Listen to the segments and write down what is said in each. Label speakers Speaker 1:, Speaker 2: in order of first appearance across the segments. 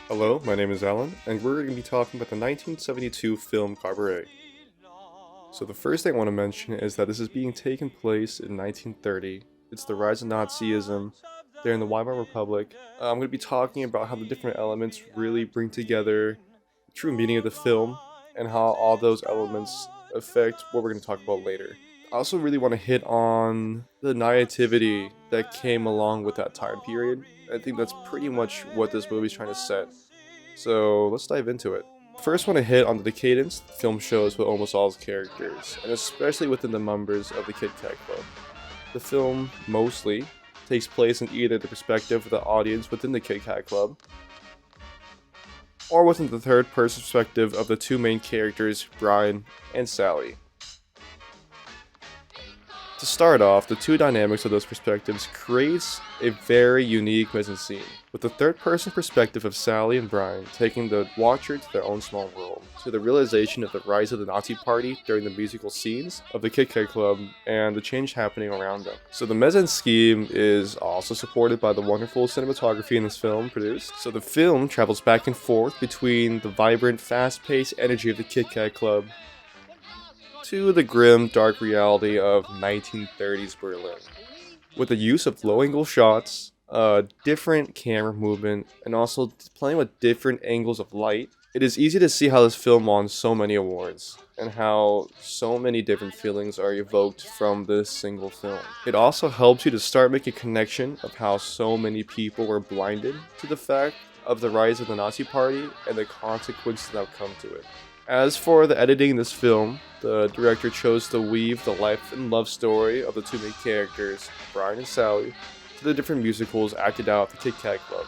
Speaker 1: Hello, my name is Alan, and we're going to be talking about the 1972 film Cabaret. So the first thing I want to mention is that this is being taken place in 1930. It's the rise of Nazism there in the Weimar Republic. I'm going to be talking about how the different elements really bring together the true meaning of the film, and how all those elements affect what we're going to talk about later. I also really want to hit on the naivety that came along with that time period. I think that's pretty much what this movie's trying to set. So let's dive into it. First, want to hit on the cadence the film shows with almost all its characters, and especially within the members of the Kit Kat Club. The film mostly takes place in either the perspective of the audience within the Kit Kat Club, or within the third person perspective of the two main characters, Brian and Sally. To start off, the two dynamics of those perspectives creates a very unique mise-en-scene, with the third-person perspective of Sally and Brian taking the watcher to their own small world, to the realization of the rise of the Nazi Party during the musical scenes of the Kit Kat Club and the change happening around them. So the mise-en-scene is also supported by the wonderful cinematography in this film produced. So the film travels back and forth between the vibrant, fast-paced energy of the Kit Kat Club to the grim, dark reality of 1930s Berlin. With the use of low-angle shots, different camera movement, and also playing with different angles of light, it is easy to see how this film won so many awards, and how so many different feelings are evoked from this single film. It also helps you to start making a connection of how so many people were blinded to the fact of the rise of the Nazi Party and the consequences that come to it. As for the editing in this film, the director chose to weave the life and love story of the two main characters, Brian and Sally, to the different musicals acted out at the Kit Kat Club.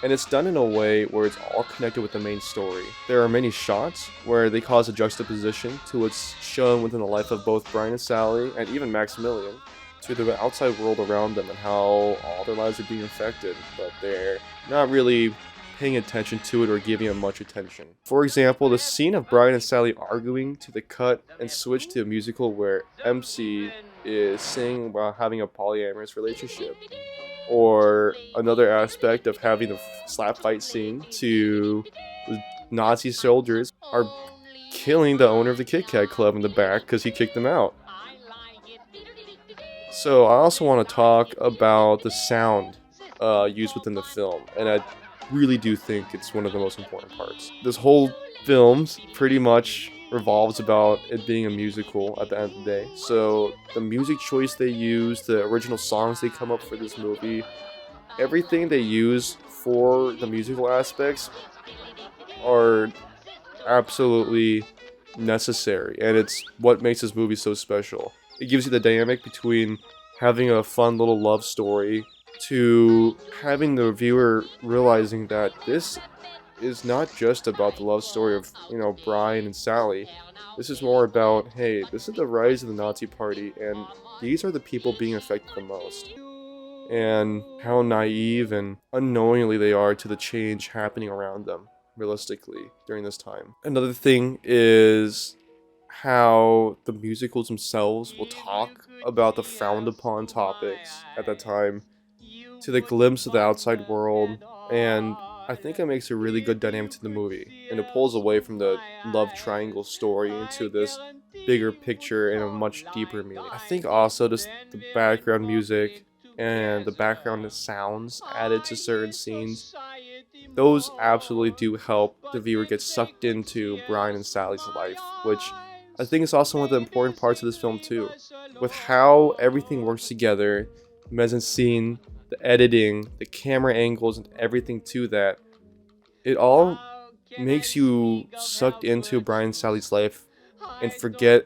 Speaker 1: And it's done in a way where it's all connected with the main story. There are many shots where they cause a juxtaposition to what's shown within the life of both Brian and Sally, and even Maximilian, to the outside world around them and how all their lives are being affected, but they're not really paying attention to it or giving it much attention. For example, the scene of Brian and Sally arguing to the cut and switch to a musical where MC is singing while having a polyamorous relationship. Or another aspect of having the slap fight scene to the Nazi soldiers are killing the owner of the Kit Kat Club in the back because he kicked them out. So I also want to talk about the sound used within the film, and I really do think it's one of the most important parts. This whole film pretty much revolves about it being a musical at the end of the day. So the music choice they use, the original songs they come up for this movie, everything they use for the musical aspects are absolutely necessary, and it's what makes this movie so special. It gives you the dynamic between having a fun little love story to having the viewer realizing that this is not just about the love story of, Brian and Sally. This is more about, hey, this is the rise of the Nazi Party, and these are the people being affected the most. And how naive and unknowingly they are to the change happening around them, realistically, during this time. Another thing is how the musicals themselves will talk about the frowned upon topics at that time, to the glimpse of the outside world, and I think it makes a really good dynamic to the movie, and it pulls away from the love triangle story into this bigger picture and a much deeper meaning. I think also just the background music and the background sounds added to certain scenes, those absolutely do help the viewer get sucked into Brian and Sally's life, which I think is also one of the important parts of this film too. With how everything works together, mise-en-scene, the editing, the camera angles, and everything to that, it all makes you sucked into Brian and Sally's life and forget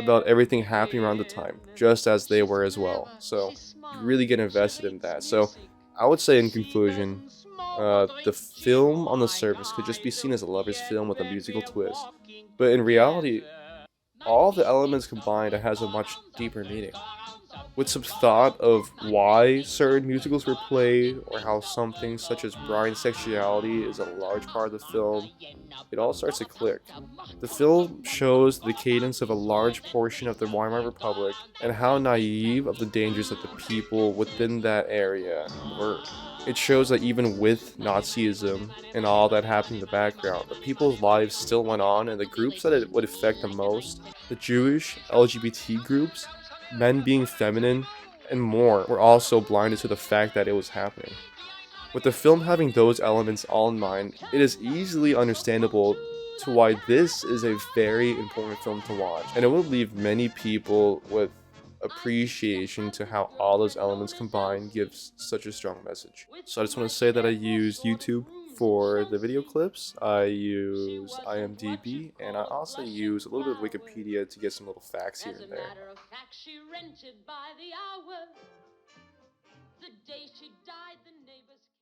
Speaker 1: about everything happening around the time, just as they were as well. So you really get invested in that. So I would say in conclusion, the film on the surface could just be seen as a lover's film with a musical twist, but in reality, all the elements combined, it has a much deeper meaning. with some thought of why certain musicals were played, or how something such as Brian's sexuality is a large part of the film, it all starts to click. The film shows the cadence of a large portion of the Weimar Republic and how naive of the dangers that the people within that area were. It shows that even with Nazism and all that happened in the background, the people's lives still went on, and the groups that it would affect the most, the Jewish, LGBT groups, men being feminine, and more, were also blinded to the fact that it was happening. With the film having those elements all in mind, it is easily understandable to why this is a very important film to watch, and it will leave many people with appreciation to how all those elements combined gives such a strong message. So I just want to say that I used YouTube for the video clips, I used IMDb, and I also use a little bit of Wikipedia to get some little facts here and there. The day she died, the neighbors